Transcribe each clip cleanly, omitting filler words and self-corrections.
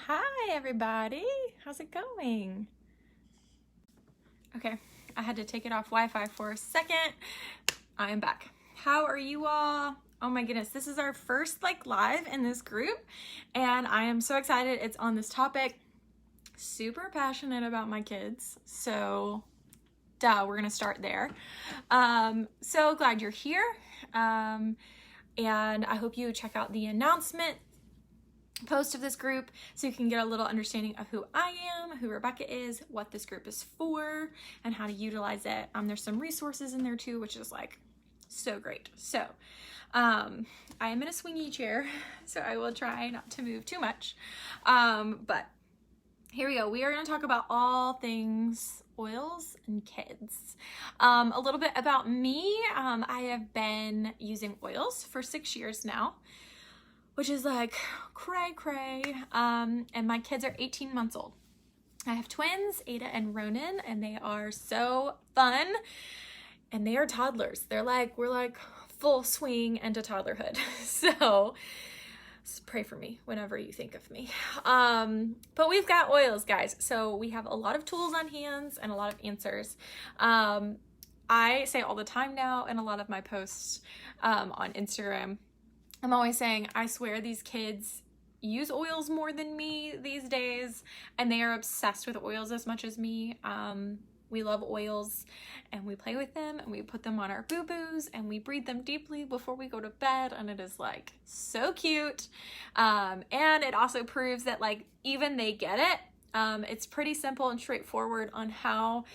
Hi, everybody. How's it going? Okay, I had to take it off Wi-Fi for a second. I am back. How are you all? Oh my goodness, this is our first live in this group, and I am so excited. It's on this topic. Super passionate about my kids, so we're gonna start there. So glad you're here, and I hope you check out the announcement post of this group so you can get a little understanding of who I am, who Rebecca is, what this group is for, and how to utilize it. There's some resources in there too, which is so great. So I am in a swingy chair, so I will try not to move too much. But here we go. We are going to talk about all things oils and kids. A little bit about me. I have been using oils for 6 years now, which is cray. And my kids are 18 months old. I have twins, Ada and Ronan, and they are so fun. And they are toddlers. We're full swing into toddlerhood. So pray for me whenever you think of me. But we've got oils, guys. So we have a lot of tools on hands and a lot of answers. I say all the time now in a lot of my posts on Instagram, I'm always saying, I swear these kids use oils more than me these days, and they are obsessed with oils as much as me. We love oils, and we play with them, and we put them on our boo-boos, and we breathe them deeply before we go to bed, and it is so cute. And it also proves that even they get it. It's pretty simple and straightforward on how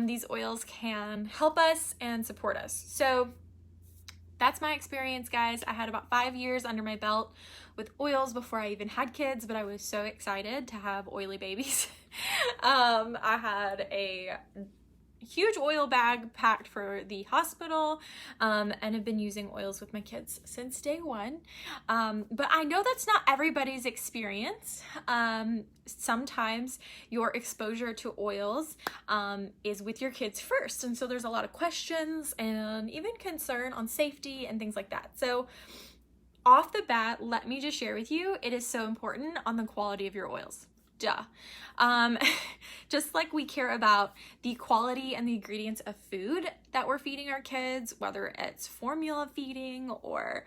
these oils can help us and support us. So that's my experience, guys. I had about 5 years under my belt with oils before I even had kids, but I was so excited to have oily babies. I had a huge oil bag packed for the hospital, and have been using oils with my kids since day one. But I know that's not everybody's experience. Sometimes your exposure to oils is with your kids first, and so there's a lot of questions and even concern on safety and things like that. So off the bat, let me just share with you, it is so important on the quality of your oils. Duh. Just like we care about the quality and the ingredients of food that we're feeding our kids, whether it's formula feeding or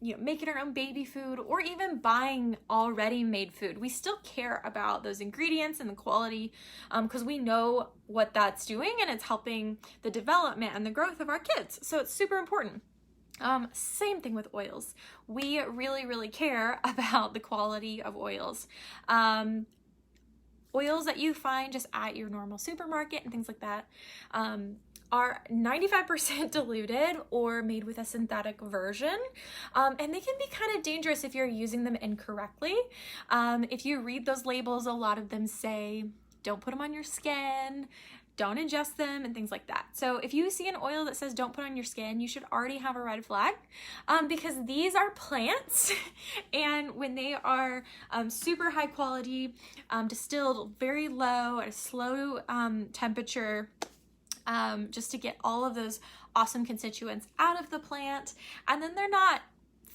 making our own baby food, or even buying already made food. We still care about those ingredients and the quality because we know what that's doing, and it's helping the development and the growth of our kids. So it's super important. Same thing with oils. We really care about the quality of oils. Oils that you find just at your normal supermarket and things like that are 95% diluted or made with a synthetic version. And they can be kind of dangerous if you're using them incorrectly. If you read those labels, a lot of them say, don't put them on your skin, don't ingest them, and things like that. So if you see an oil that says don't put on your skin, you should already have a red flag, because these are plants and when they are super high quality, distilled very low at a slow temperature, just to get all of those awesome constituents out of the plant, and then they're not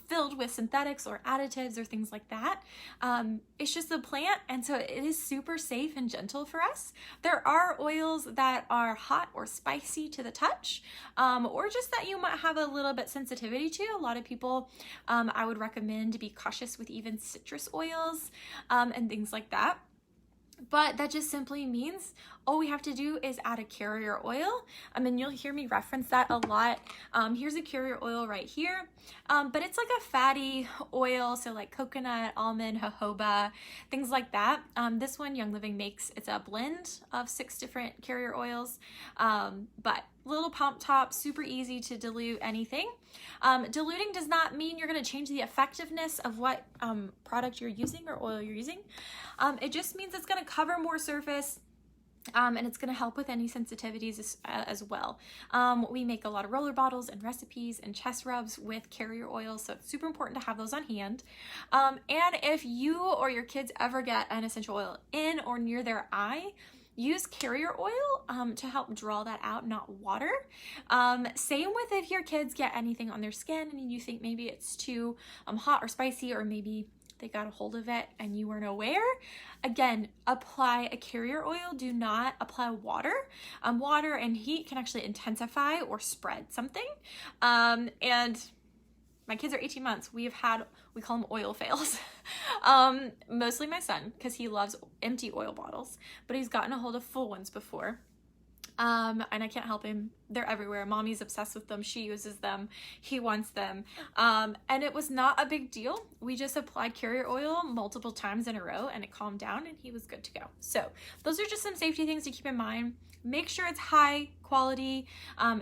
filled with synthetics or additives or things like that. It's just a plant, and so it is super safe and gentle for us. There are oils that are hot or spicy to the touch, or just that you might have a little bit sensitivity to. A lot of people, I would recommend to be cautious with even citrus oils and things like that. But that just simply means all we have to do is add a carrier oil. And you'll hear me reference that a lot. Here's a carrier oil right here. But it's like a fatty oil, so like coconut, almond, jojoba, things like that. This one Young Living makes, it's a blend of 6 different carrier oils. But little pump top, super easy to dilute anything. Diluting does not mean you're going to change the effectiveness of what product you're using or oil you're using. It just means it's going to cover more surface, and it's going to help with any sensitivities as well. We make a lot of roller bottles and recipes and chest rubs with carrier oils, so it's super important to have those on hand. And if you or your kids ever get an essential oil in or near their eye, use carrier oil to help draw that out, not water. Same with if your kids get anything on their skin and you think maybe it's too hot or spicy, or maybe they got a hold of it and you weren't aware, again, apply a carrier oil. Do not apply water. Water and heat can actually intensify or spread something. And my kids are 18 months. We call them oil fails. Mostly my son, because he loves empty oil bottles, but he's gotten a hold of full ones before. And I can't help him. They're everywhere. Mommy's obsessed with them. She uses them. He wants them. And it was not a big deal. We just applied carrier oil multiple times in a row and it calmed down and he was good to go. So those are just some safety things to keep in mind. Make sure it's high quality.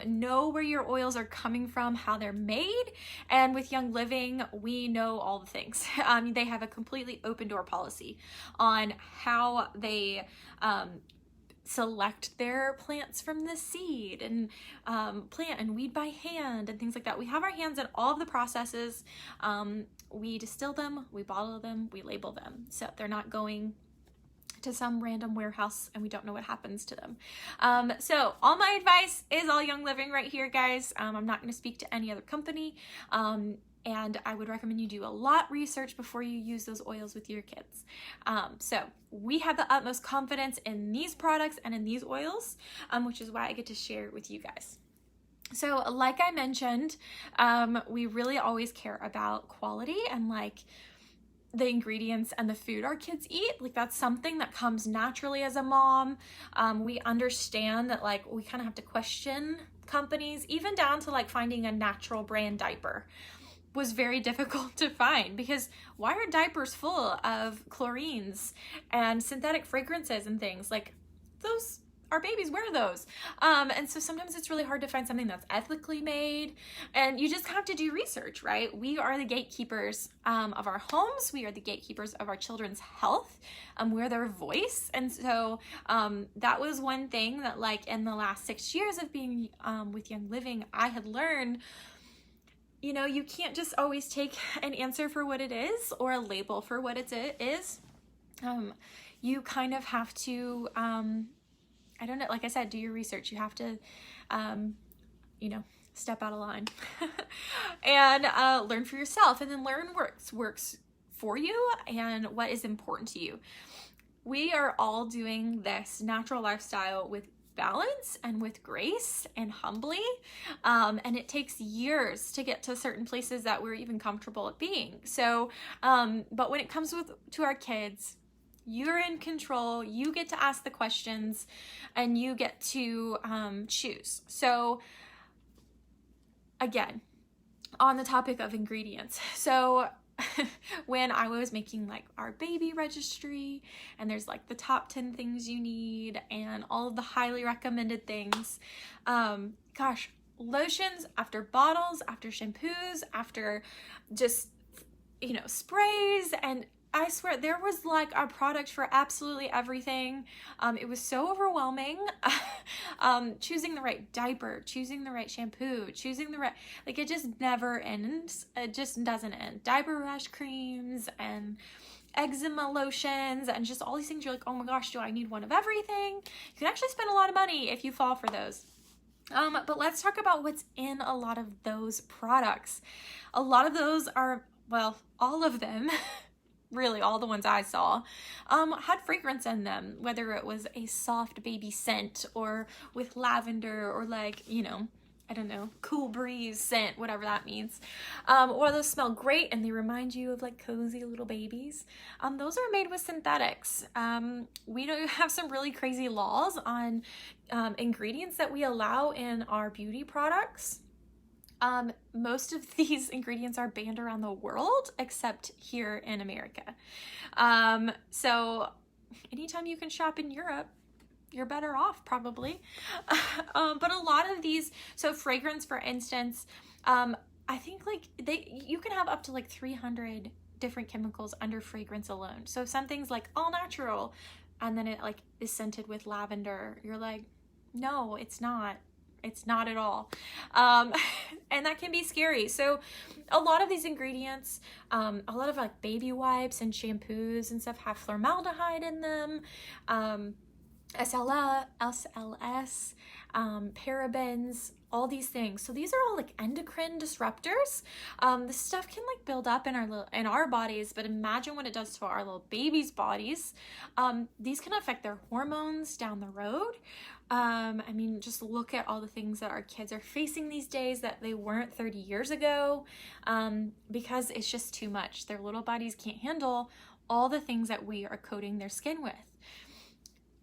Know where your oils are coming from, how they're made. And with Young Living, we know all the things. They have a completely open door policy on how they select their plants from the seed and plant and weed by hand and things like that. We have our hands in all of the processes. We distill them, we bottle them, we label them. So they're not going to some random warehouse and we don't know what happens to them. So all my advice is all Young Living right here, guys. I'm not going to speak to any other company. And I would recommend you do a lot research before you use those oils with your kids. So we have the utmost confidence in these products and in these oils, which is why I get to share it with you guys. So like I mentioned, we really always care about quality and like the ingredients and the food our kids eat. Like that's something that comes naturally as a mom. We understand that like we kind of have to question companies, even down to like finding a natural brand diaper was very difficult to find, because why are diapers full of chlorines and synthetic fragrances and things? Like those, our babies wear those. And so sometimes it's really hard to find something that's ethically made, and you just have to do research, right? We are the gatekeepers of our homes. We are the gatekeepers of our children's health. We're their voice. And so that was one thing that like in the last 6 years of being with Young Living, I had learned, you know, you can't just always take an answer for what it is or a label for what it is. You kind of have to, I don't know, like I said, do your research. You have to, you know, step out of line and learn for yourself, and then learn works for you and what is important to you. We are all doing this natural lifestyle with balance and with grace and humbly, and it takes years to get to certain places that we're even comfortable at being. So but when it comes to our kids, you're in control. You get to ask the questions and you get to choose. So again, on the topic of ingredients, so when I was making like our baby registry, and there's like the top 10 things you need and all of the highly recommended things, gosh, lotions after bottles, after shampoos, after just, you know, sprays, and I swear there was like a product for absolutely everything. It was so overwhelming. Choosing the right diaper, choosing the right shampoo, choosing the right, like it just never ends. It just doesn't end. Diaper rash creams and eczema lotions and just all these things. You're like, oh my gosh, do I need one of everything? You can actually spend a lot of money if you fall for those. But let's talk about what's in a lot of those products. A lot of those are, well, all of them, really all the ones I saw, had fragrance in them, whether it was a soft baby scent or with lavender or like, you know, I don't know, cool breeze scent, whatever that means. Or those smell great and they remind you of like cozy little babies. Those are made with synthetics. We do have some really crazy laws on ingredients that we allow in our beauty products. Most of these ingredients are banned around the world except here in America. So anytime you can shop in Europe, you're better off probably. But a lot of these, so fragrance, for instance, I think like you can have up to like 300 different chemicals under fragrance alone. So some things like all natural, and then it like is scented with lavender. You're like, no, it's not. It's not at all. And that can be scary. So a lot of these ingredients, a lot of like baby wipes and shampoos and stuff have formaldehyde in them, SLS, parabens, all these things. So these are all like endocrine disruptors. This stuff can like build up in our bodies, but imagine what it does to our little babies' bodies. These can affect their hormones down the road. I mean, just look at all the things that our kids are facing these days that they weren't 30 years ago, because it's just too much. Their little bodies can't handle all the things that we are coating their skin with.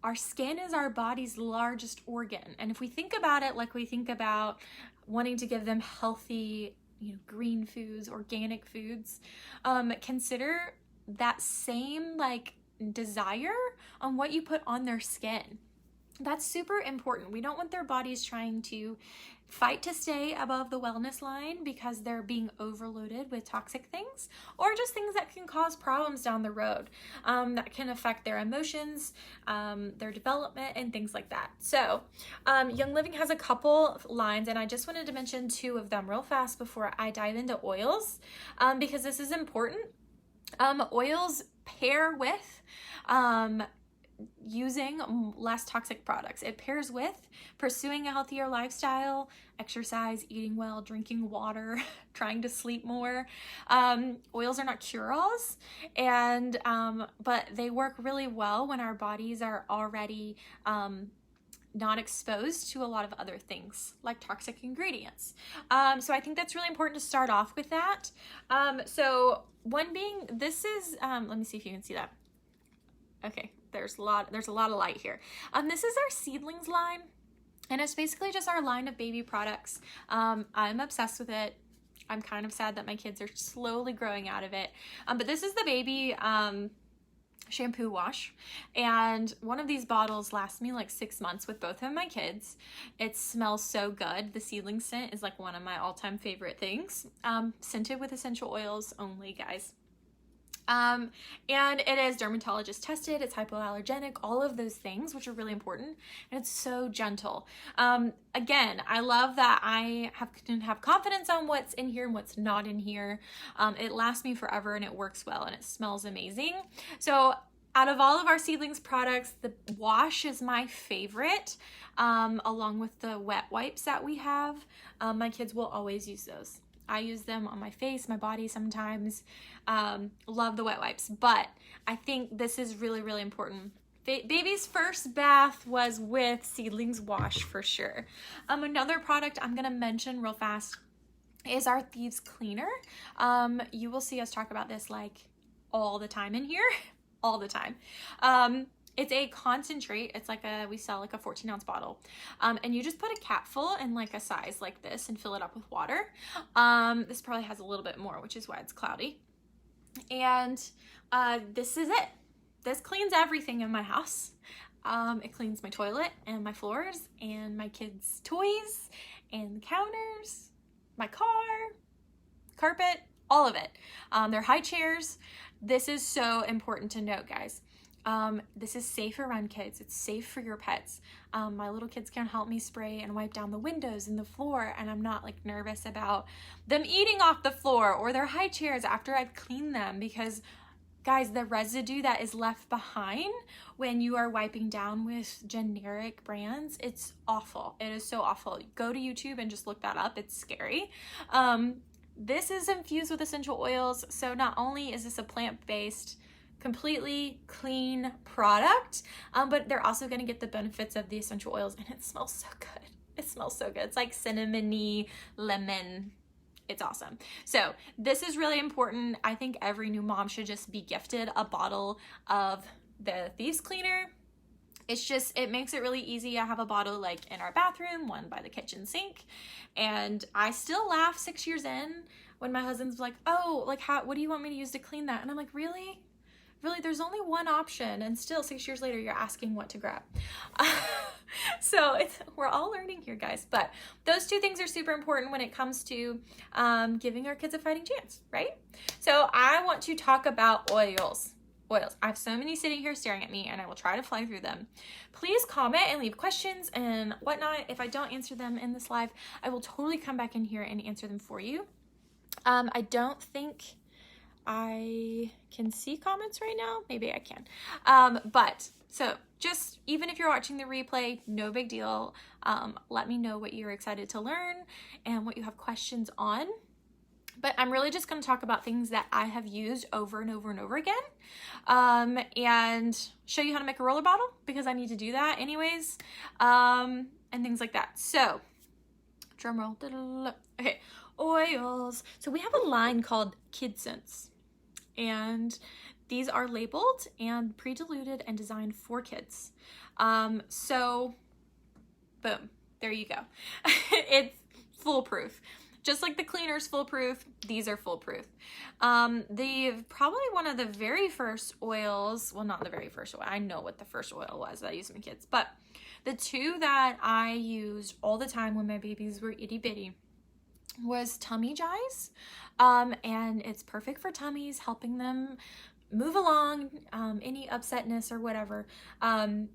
Our skin is our body's largest organ. And if we think about it like we think about wanting to give them healthy, green foods, organic foods, consider that same like desire on what you put on their skin. That's super important. We don't want their bodies trying to fight to stay above the wellness line because they're being overloaded with toxic things, or just things that can cause problems down the road, that can affect their emotions, their development, and things like that. So Young Living has a couple lines, and I just wanted to mention 2 of them real fast before I dive into oils, because this is important. Oils pair with using less toxic products. It pairs with pursuing a healthier lifestyle, exercise, eating well, drinking water, trying to sleep more. Oils are not cure-alls, and but they work really well when our bodies are already not exposed to a lot of other things like toxic ingredients. So I think that's really important to start off with that. So one being, this is, let me see if you can see that. Okay, there's a lot of light here. This is our seedlings line, and it's basically just our line of baby products. I'm obsessed with it. I'm kind of sad that my kids are slowly growing out of it. But this is the baby shampoo wash, and one of these bottles lasts me like 6 months with both of my kids. It smells so good. The seedling scent is like one of my all-time favorite things. Scented with essential oils only, guys. And it is dermatologist tested, it's hypoallergenic, all of those things, which are really important. And it's so gentle. Again, I love that I can have confidence on what's in here and what's not in here. It lasts me forever, and it works well, and it smells amazing. So out of all of our seedlings products, the wash is my favorite, along with the wet wipes that we have. My kids will always use those. I use them on my face, my body sometimes. Love the wet wipes, but I think this is really, really important. Baby's first bath was with seedlings wash for sure. Another product I'm gonna mention real fast is our Thieves Cleaner. You will see us talk about this like all the time in here, all the time. It's a concentrate. It's like we sell like a 14-ounce bottle. And you just put a capful in like a size like this and fill it up with water. This probably has a little bit more, which is why it's cloudy. And this is it. This cleans everything in my house. It cleans my toilet and my floors and my kids' toys and the counters, my car, carpet, all of it. They're high chairs. This is so important to note, guys. This is safe around kids. It's safe for your pets. My little kids can help me spray and wipe down the windows and the floor, and I'm not like nervous about them eating off the floor or their high chairs after I've cleaned them, because guys, the residue that is left behind when you are wiping down with generic brands, it's awful. It is so awful. Go to YouTube and just look that up. It's scary. This is infused with essential oils. So not only is this a plant-based, completely clean product, but they're also going to get the benefits of the essential oils, and it smells so good. It smells so good. It's like cinnamony lemon. It's awesome. So this is really important. I think every new mom should just be gifted a bottle of the Thieves Cleaner. It's just, it makes it really easy. I have a bottle like in our bathroom, one by the kitchen sink, and I still laugh 6 years in when my husband's like, oh, like what do you want me to use to clean that? And I'm like, really? There's only one option, and still 6 years later you're asking what to grab. So we're all learning here, guys, but those 2 things are super important when it comes to giving our kids a fighting chance, right? So I want to talk about oils. I have so many sitting here staring at me, and I will try to fly through them. Please comment and leave questions and whatnot. If I don't answer them in this live, I will totally come back in here and answer them for you. I don't think I can see comments right now. Maybe I can. But so just even if you're watching the replay, no big deal. Let me know what you're excited to learn and what you have questions on. But I'm really just going to talk about things that I have used over and over and over again, and show you how to make a roller bottle because I need to do that anyways, and things like that. So, drum roll. Okay, oils. So we have a line called Kid Scents, and these are labeled and pre-diluted and designed for kids. So, boom, there you go. It's foolproof. Just like the cleaner's foolproof, these are foolproof. Probably one of the very first oils, well, not the very first oil. I know what the first oil was that I used with my kids, but the two that I used all the time when my babies were itty bitty was Tummy Jize. And it's perfect for tummies, helping them move along, any upsetness or whatever.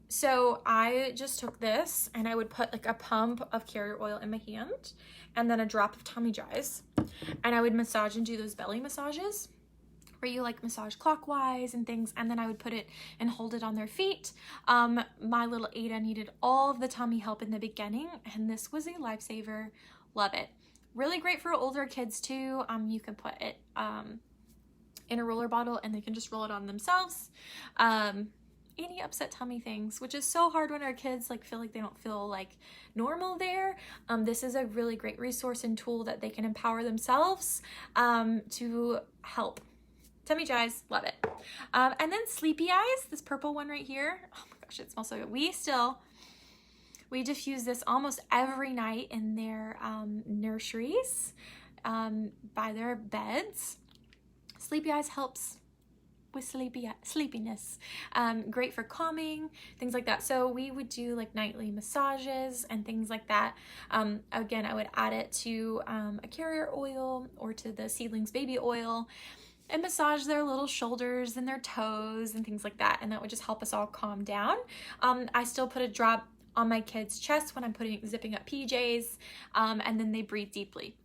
So I just took this and I would put like a pump of carrier oil in my hand and then a drop of Tummy Jize, and I would massage and do those belly massages where you like massage clockwise and things, and then I would put it and hold it on their feet. My little Ada needed all of the tummy help in the beginning, and this was a lifesaver. Love it. Really great for older kids too. You can put it in a roller bottle and they can just roll it on themselves. Any upset tummy things, which is so hard when our kids like feel like they don't feel like normal there. This is a really great resource and tool that they can empower themselves to help. Tummy Jize, love it. And then Sleepy Eyes, this purple one right here. Oh my gosh, it smells so good. We diffuse this almost every night in their nurseries, by their beds. Sleepy Eyes helps with sleepiness. Great for calming, things like that. So we would do like nightly massages and things like that. Again, I would add it to a carrier oil or to the Seedlings baby oil and massage their little shoulders and their toes and things like that. And that would just help us all calm down. I still put a drop on my kids' chest when I'm zipping up PJs, and then they breathe deeply.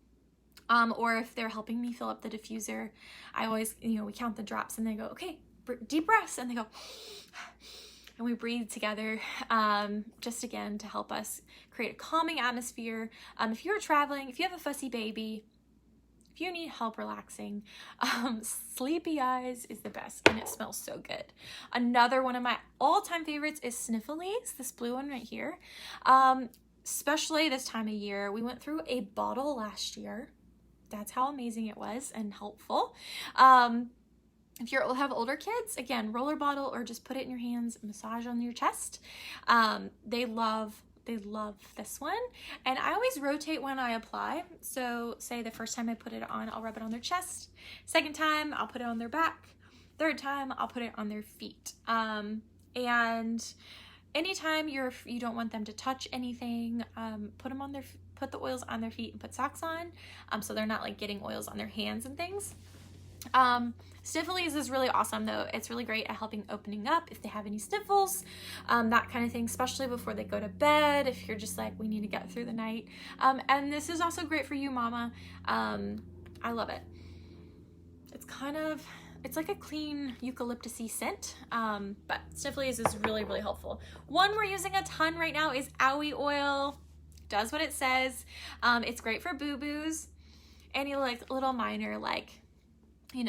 Or if they're helping me fill up the diffuser, I always, we count the drops and they go, okay, deep breaths, and they go, and we breathe together, just again to help us create a calming atmosphere. If you're traveling, if you have a fussy baby, if you need help relaxing, Sleepy Eyes is the best, and it smells so good. Another one of my all-time favorites is Sniffles, this blue one right here. Especially this time of year. We went through a bottle last year. That's how amazing it was and helpful. If you have older kids, again, roller bottle or just put it in your hands, massage on your chest. They love this one. And I always rotate when I apply. So say the first time I put it on, I'll rub it on their chest. Second time, I'll put it on their back. Third time, I'll put it on their feet. And anytime you don't want them to touch anything, put the oils on their feet and put socks on, so they're not like getting oils on their hands and things. Sniffles is really awesome though. It's really great at helping opening up if they have any sniffles, that kind of thing, especially before they go to bed, if you're just like, we need to get through the night. And this is also great for you, mama. I love it. It's like a clean eucalyptus-y scent, but Sniffles is really, really helpful. One we're using a ton right now is Owie oil. Does what it says. It's great for boo-boos. Any like little minor, like,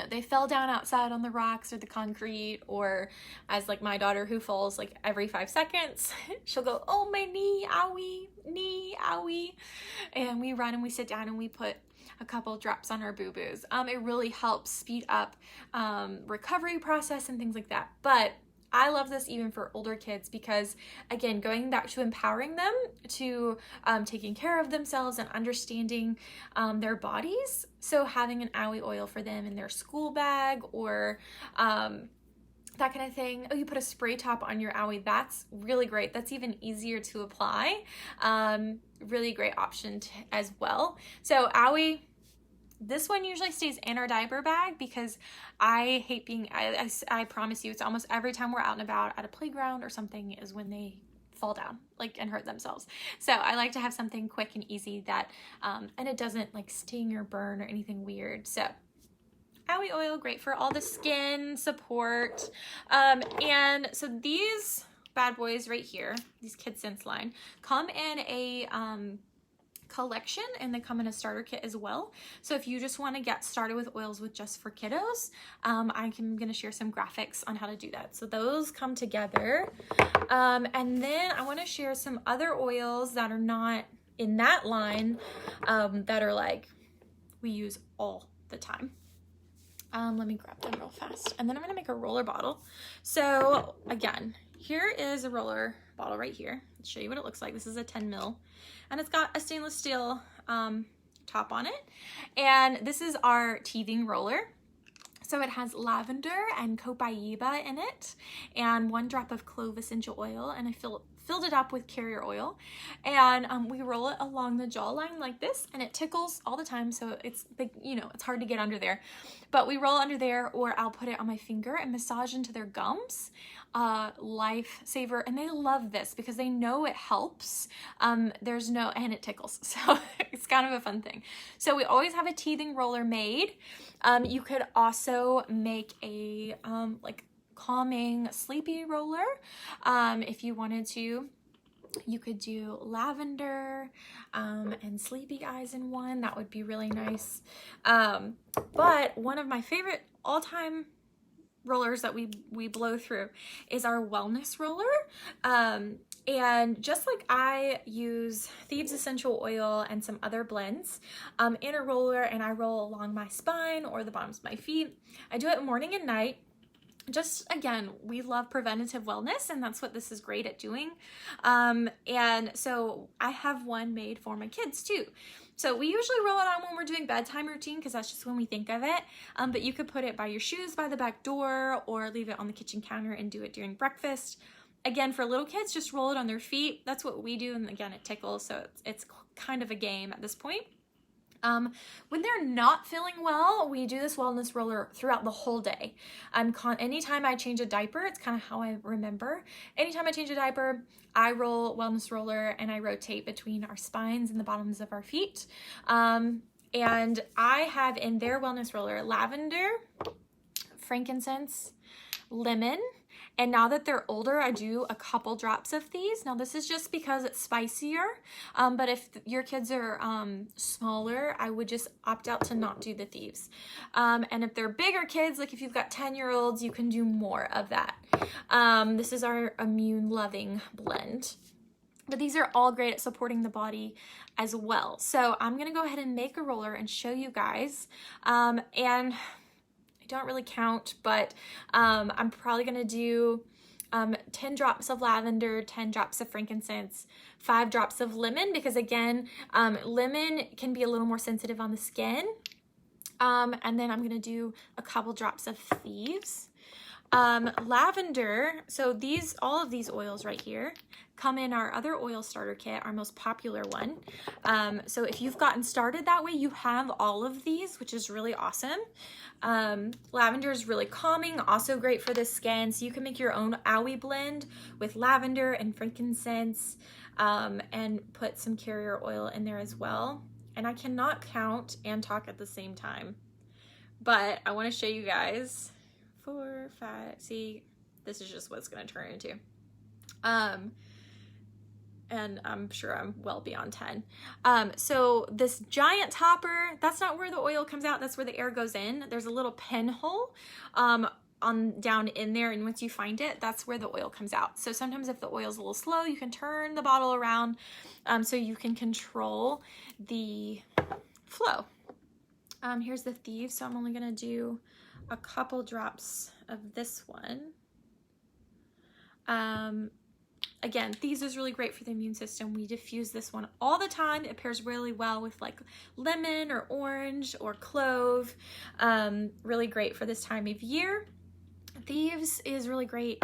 they fell down outside on the rocks or the concrete, or as like my daughter who falls like every 5 seconds, she'll go, oh, my knee, owie. And we run and we sit down and we put a couple drops on our boo-boos. It really helps speed up recovery process and things like that. But I love this even for older kids because, again, going back to empowering them to taking care of themselves and understanding their bodies. So having an Owie oil for them in their school bag or that kind of thing. Oh, you put a spray top on your Owie. That's really great. That's even easier to apply. Really great option as well. So Owie, this one usually stays in our diaper bag because I hate I promise you, it's almost every time we're out and about at a playground or something is when they fall down and hurt themselves. So I like to have something quick and easy that, and it doesn't like sting or burn or anything weird. So owie oil, great for all the skin support. And so these bad boys right here, these Kid Sense line, come in a collection, and they come in a starter kit as well. So if you just want to get started with oils with just for kiddos, I'm gonna share some graphics on how to do that. So those come together. And then I want to share some other oils that are not in that line, that are like we use all the time. Let me grab them real fast, and then I'm gonna make a roller bottle. So again, here is a roller bottle right here. I'll show you what it looks like. This is a 10 ml, and it's got a stainless steel top on it. And this is our teething roller. So it has lavender and copaiba in it, and 1 drop of clove essential oil, and I filled it up with carrier oil, and we roll it along the jawline like this, and it tickles all the time, so it's big, you know, it's hard to get under there, but we roll under there, or I'll put it on my finger and massage into their gums. Lifesaver, and they love this because they know it helps. And it tickles, so it's kind of a fun thing. So we always have a teething roller made. You could also make a like calming sleepy roller, if you wanted to. You could do lavender and sleepy eyes in one. That would be really nice. But one of my favorite all-time rollers that we blow through is our wellness roller. And just like I use Thieves essential oil and some other blends in a roller, and I roll along my spine or the bottoms of my feet. I do it morning and night. Just again, we love preventative wellness, and that's what this is great at doing. And so I have one made for my kids too. So we usually roll it on when we're doing bedtime routine, because that's just when we think of it. But you could put it by your shoes by the back door, or leave it on the kitchen counter and do it during breakfast. Again, for little kids, just roll it on their feet. That's what we do, and again, it tickles, so it's kind of a game at this point. When they're not feeling well, we do this wellness roller throughout the whole day. Anytime I change a diaper, it's kind of how I remember. Anytime I change a diaper, I roll wellness roller, and I rotate between our spines and the bottoms of our feet. And I have in their wellness roller lavender, frankincense, lemon. And now that they're older, I do a couple drops of these. Now this is just because it's spicier, but if your kids are smaller, I would just opt out to not do the Thieves. And if they're bigger kids, like if you've got 10-year-olds, you can do more of that. This is our immune loving blend. But these are all great at supporting the body as well. So I'm gonna go ahead and make a roller and show you guys. And don't really count, but I'm probably gonna do 10 drops of lavender, 10 drops of frankincense, 5 drops of lemon, because again, lemon can be a little more sensitive on the skin. And then I'm gonna do a couple drops of Thieves. Lavender, so all of these oils right here come in our other oil starter kit, our most popular one. So if you've gotten started that way, you have all of these, which is really awesome. Lavender is really calming, also great for the skin. So you can make your own owie blend with lavender and frankincense, and put some carrier oil in there as well. And I cannot count and talk at the same time, but I want to show you guys 4, 5, see, this is just what it's going to turn into. And I'm sure I'm well beyond 10. So this giant topper, that's not where the oil comes out, that's where the air goes in. There's a little pinhole down in there, and once you find it, that's where the oil comes out. So sometimes if the oil's a little slow, you can turn the bottle around so you can control the flow. Here's the Thieves, so I'm only gonna do a couple drops of this one. Again, Thieves is really great for the immune system. We diffuse this one all the time. It pairs really well with like lemon or orange or clove. Really great for this time of year. Thieves is really great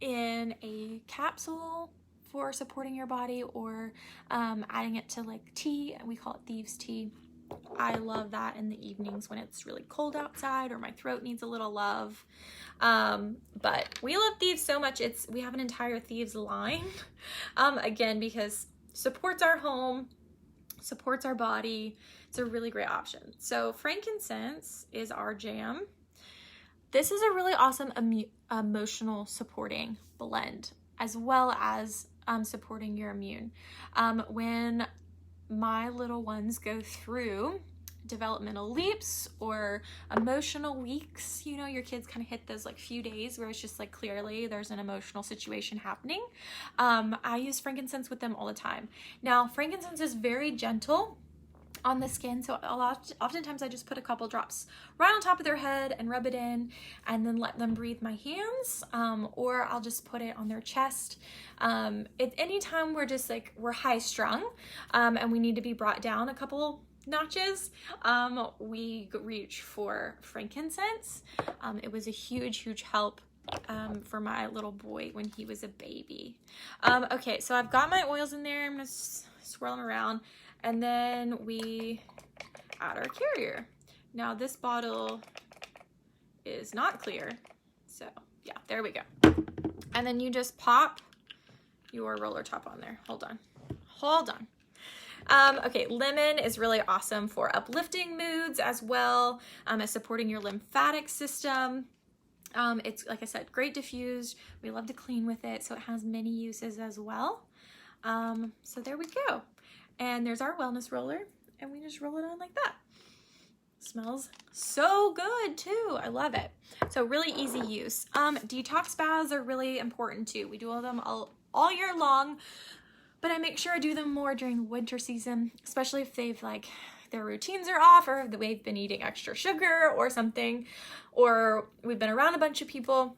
in a capsule for supporting your body, or adding it to like tea. We call it Thieves tea. I love that in the evenings when it's really cold outside or my throat needs a little love. But we love Thieves so much. We have an entire Thieves line, again, because supports our home, supports our body, It's a really great option. So frankincense is our jam. This is a really awesome emotional supporting blend, as well as supporting your immune. When my little ones go through developmental leaps or emotional weeks, you know, your kids kind of hit those like few days where it's just like clearly there's an emotional situation happening. I use frankincense with them all the time. Now, frankincense is very gentle on the skin, so oftentimes I just put a couple drops right on top of their head and rub it in and then let them breathe my hands, or I'll just put it on their chest. At any time we're high strung and we need to be brought down a couple notches, we reach for frankincense. It was a huge help for my little boy when he was a baby. Okay, so I've got my oils in there. I'm gonna swirl them around, and then we add our carrier. Now this bottle is not clear, so yeah, there we go. And then you just pop your roller top on there. Hold on. Okay, lemon is really awesome for uplifting moods as well as supporting your lymphatic system. It's, like I said, great diffused. We love to clean with it, so it has many uses as well. So there we go. And there's our wellness roller, and we just roll it on like that. Smells so good too. I love it. So really easy use. Detox baths are really important too. We do all them all year long, but I make sure I do them more during the winter season, especially if they've like their routines are off, or they've been eating extra sugar or something, or we've been around a bunch of people.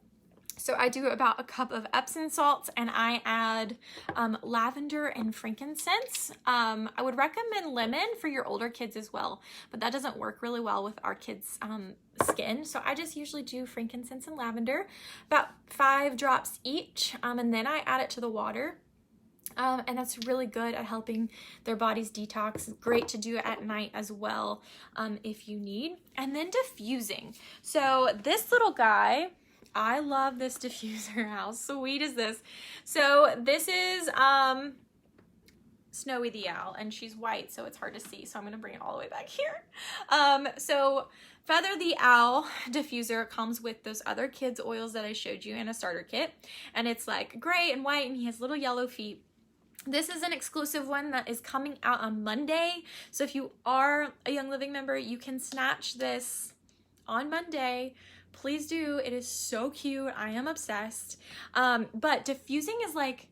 So I do about a cup of Epsom salts, and I add lavender and frankincense. I would recommend lemon for your older kids as well, but that doesn't work really well with our kids' skin. So I just usually do frankincense and lavender, about 5 drops each, and then I add it to the water. And that's really good at helping their bodies detox. Great to do it at night as well, if you need. And then diffusing. So this little guy, I love this diffuser. How sweet is this? So this is Snowy the owl, and she's white, so it's hard to see. So I'm gonna bring it all the way back here. So Feather the Owl diffuser comes with those other kids' oils that I showed you in a starter kit, and it's like gray and white, and he has little yellow feet. This is an exclusive one that is coming out on Monday. So if you are a Young Living member, you can snatch this on Monday. Please do. It is so cute. I am obsessed. But diffusing is like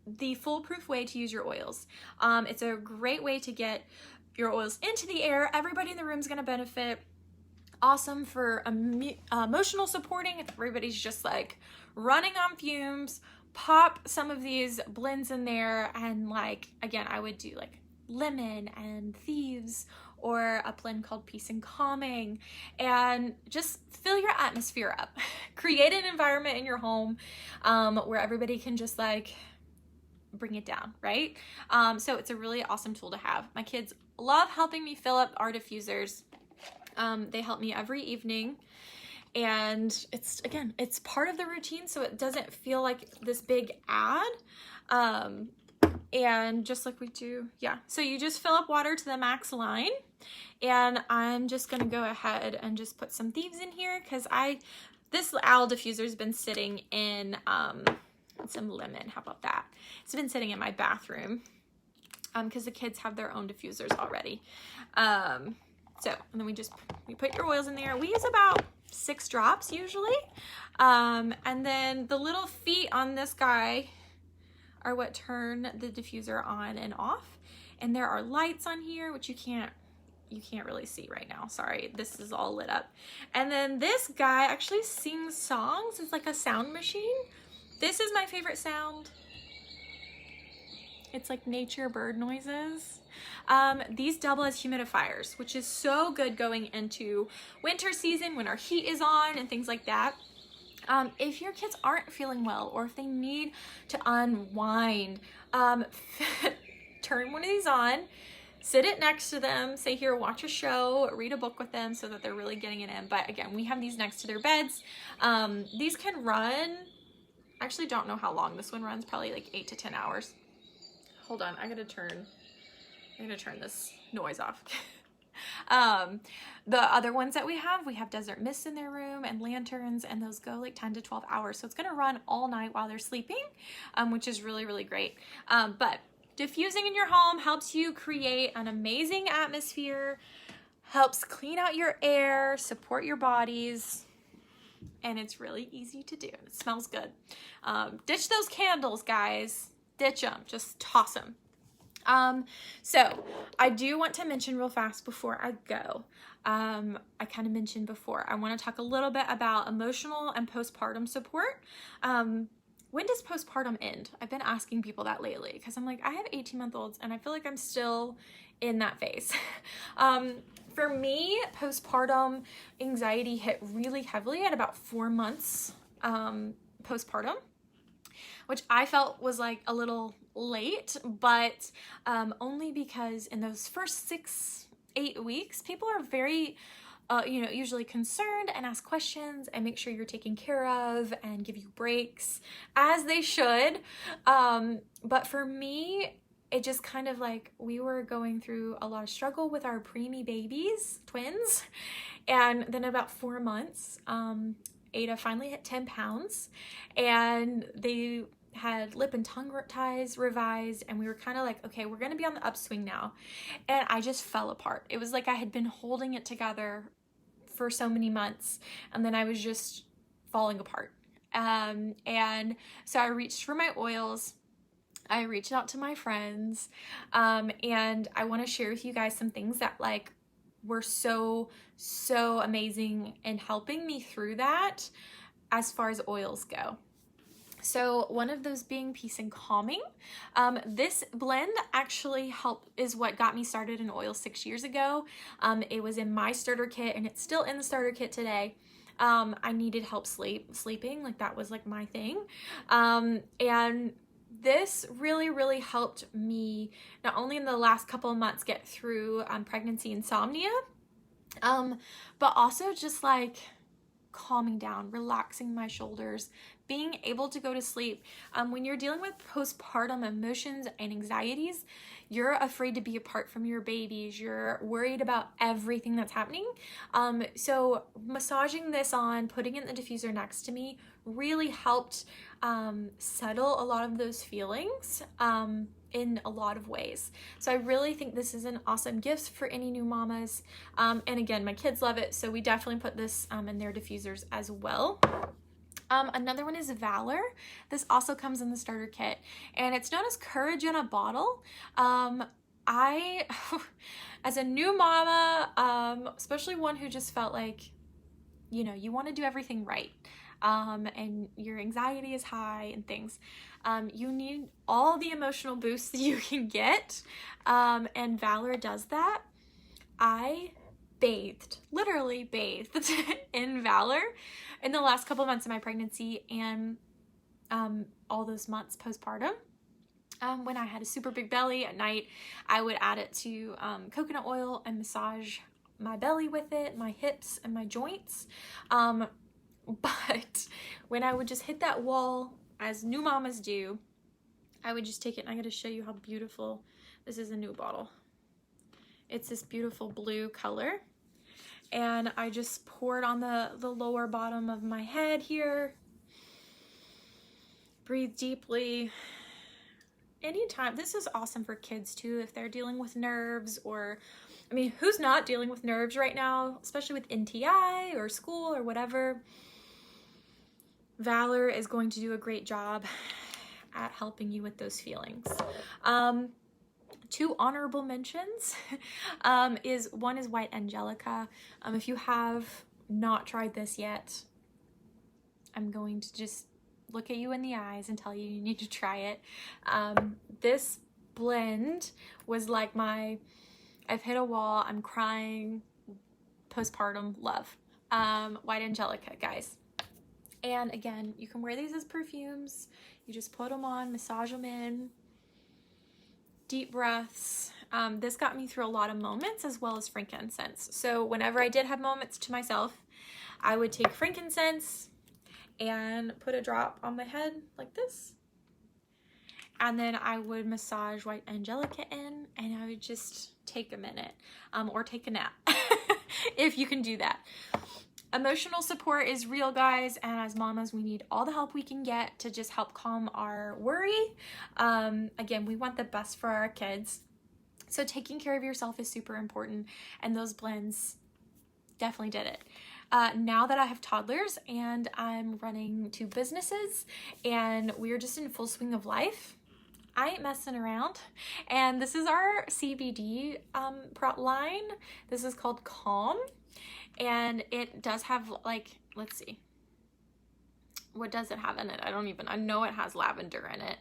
the foolproof way to use your oils. It's a great way to get your oils into the air. Everybody in the room is going to benefit. Awesome for emotional supporting. If everybody's just like running on fumes, pop some of these blends in there, and like, again, I would do like lemon and thieves, or a blend called Peace and Calming, and just fill your atmosphere up. Create an environment in your home where everybody can just like bring it down, right? So it's a really awesome tool to have. My kids love helping me fill up our diffusers. They help me every evening. And it's, again, it's part of the routine, so it doesn't feel like this big ad. And just like we do, yeah. So you just fill up water to the max line, and I'm just gonna go ahead and just put some thieves in here, because this owl diffuser has been sitting in some lemon. How about that? It's been sitting in my bathroom because the kids have their own diffusers already. So, and then we put your oils in there. We use about 6 drops usually. And then the little feet on this guy are what turn the diffuser on and off. And there are lights on here, which you can't really see right now. Sorry, this is all lit up. And then this guy actually sings songs. It's like a sound machine. This is my favorite sound. It's like nature bird noises. These double as humidifiers, which is so good going into winter season when our heat is on and things like that. If your kids aren't feeling well, or if they need to unwind, turn one of these on, sit it next to them, say, here, watch a show, read a book with them, so that they're really getting it in. But again, we have these next to their beds. These can run, I actually don't know how long this one runs, probably like 8 to 10 hours. Hold on, I gotta turn I'm gonna turn this noise off. The other ones that we have desert mist in their room and lanterns, and those go like 10 to 12 hours. So it's gonna run all night while they're sleeping, which is really, really great. But diffusing in your home helps you create an amazing atmosphere, helps clean out your air, support your bodies, and it's really easy to do. It smells good. Ditch those candles, guys. Ditch them, just toss them. So I do want to mention real fast before I go, I kind of mentioned before, I want to talk a little bit about emotional and postpartum support. When does postpartum end? I've been asking people that lately because I'm like, I have 18-month-olds and I feel like I'm still in that phase. For me, postpartum anxiety hit really heavily at about 4 months, postpartum, which I felt was like a little late, but only because in those first 6-8 weeks, people are very, usually concerned and ask questions and make sure you're taken care of and give you breaks, as they should. But for me, it just kind of like, we were going through a lot of struggle with our preemie babies, twins, and then about 4 months, Ada finally hit 10 pounds, and they had lip and tongue ties revised, and we were kind of like, okay, we're gonna be on the upswing now. And I just fell apart. It was like I had been holding it together for so many months, and then I was just falling apart. And so I reached for my oils. I reached out to my friends, and I want to share with you guys some things that like were so amazing in helping me through that as far as oils go. So one of those being Peace and Calming. This blend actually is what got me started in oil 6 years ago. It was in my starter kit, and it's still in the starter kit today. I needed help sleeping, like that was like my thing. And this really helped me not only in the last couple of months get through pregnancy insomnia, but also just like calming down, relaxing my shoulders, being able to go to sleep. When you're dealing with postpartum emotions and anxieties, you're afraid to be apart from your babies. You're worried about everything that's happening. So massaging this on, putting it in the diffuser next to me really helped settle a lot of those feelings in a lot of ways. So I really think this is an awesome gift for any new mamas. And again, my kids love it, so we definitely put this in their diffusers as well. Another one is Valor. This also comes in the starter kit, and it's known as Courage in a Bottle. I, as a new mama, especially one who just felt like, you want to do everything right, and your anxiety is high and things, you need all the emotional boosts that you can get, and Valor does that. I literally bathed in Valor in the last couple of months of my pregnancy and all those months postpartum. When I had a super big belly at night, I would add it to coconut oil and massage my belly with it, my hips and my joints. But when I would just hit that wall, as new mamas do, I would just take it, and I gotta show you how beautiful, this is a new bottle. It's this beautiful blue color, and I just pour it on the lower bottom of my head here. Breathe deeply. Anytime, this is awesome for kids too, if they're dealing with nerves, or, I mean, who's not dealing with nerves right now, especially with NTI or school or whatever. Valor is going to do a great job at helping you with those feelings. 2 honorable mentions is White Angelica. If you have not tried this yet, I'm going to just look at you in the eyes and tell you need to try it. This blend was like I've hit a wall, I'm crying, postpartum love. White Angelica, guys. And again, you can wear these as perfumes. You just put them on, massage them in, deep breaths. This got me through a lot of moments, as well as frankincense. So whenever I did have moments to myself, I would take frankincense and put a drop on my head like this. And then I would massage white angelica in, and I would just take a minute, or take a nap if you can do that. Emotional support is real, guys, and as mamas, we need all the help we can get to just help calm our worry. Again, we want the best for our kids. So taking care of yourself is super important, and those blends definitely did it. Now that I have toddlers and I'm running 2 businesses and we're just in full swing of life, I ain't messing around. And this is our CBD line. This is called Calm. And it does have, like, let's see. What does it have in it? I know it has lavender in it.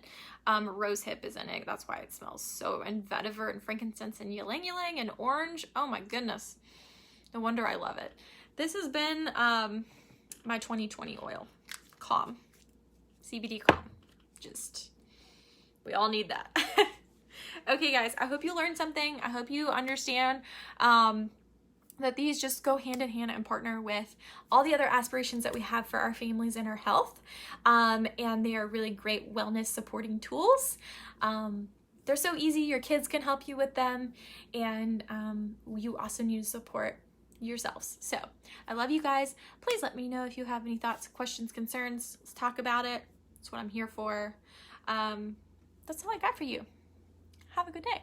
Rosehip is in it. That's why it smells so, and vetiver and frankincense and ylang ylang and orange. Oh my goodness. No wonder I love it. This has been my 2020 oil. Calm. CBD Calm. Just, we all need that. Okay, guys, I hope you learned something. I hope you understand that these just go hand in hand and partner with all the other aspirations that we have for our families and our health. And they are really great wellness supporting tools. They're so easy. Your kids can help you with them. And you also need to support yourselves. So I love you guys. Please let me know if you have any thoughts, questions, concerns. Let's talk about it. That's what I'm here for. That's all I got for you. Have a good day.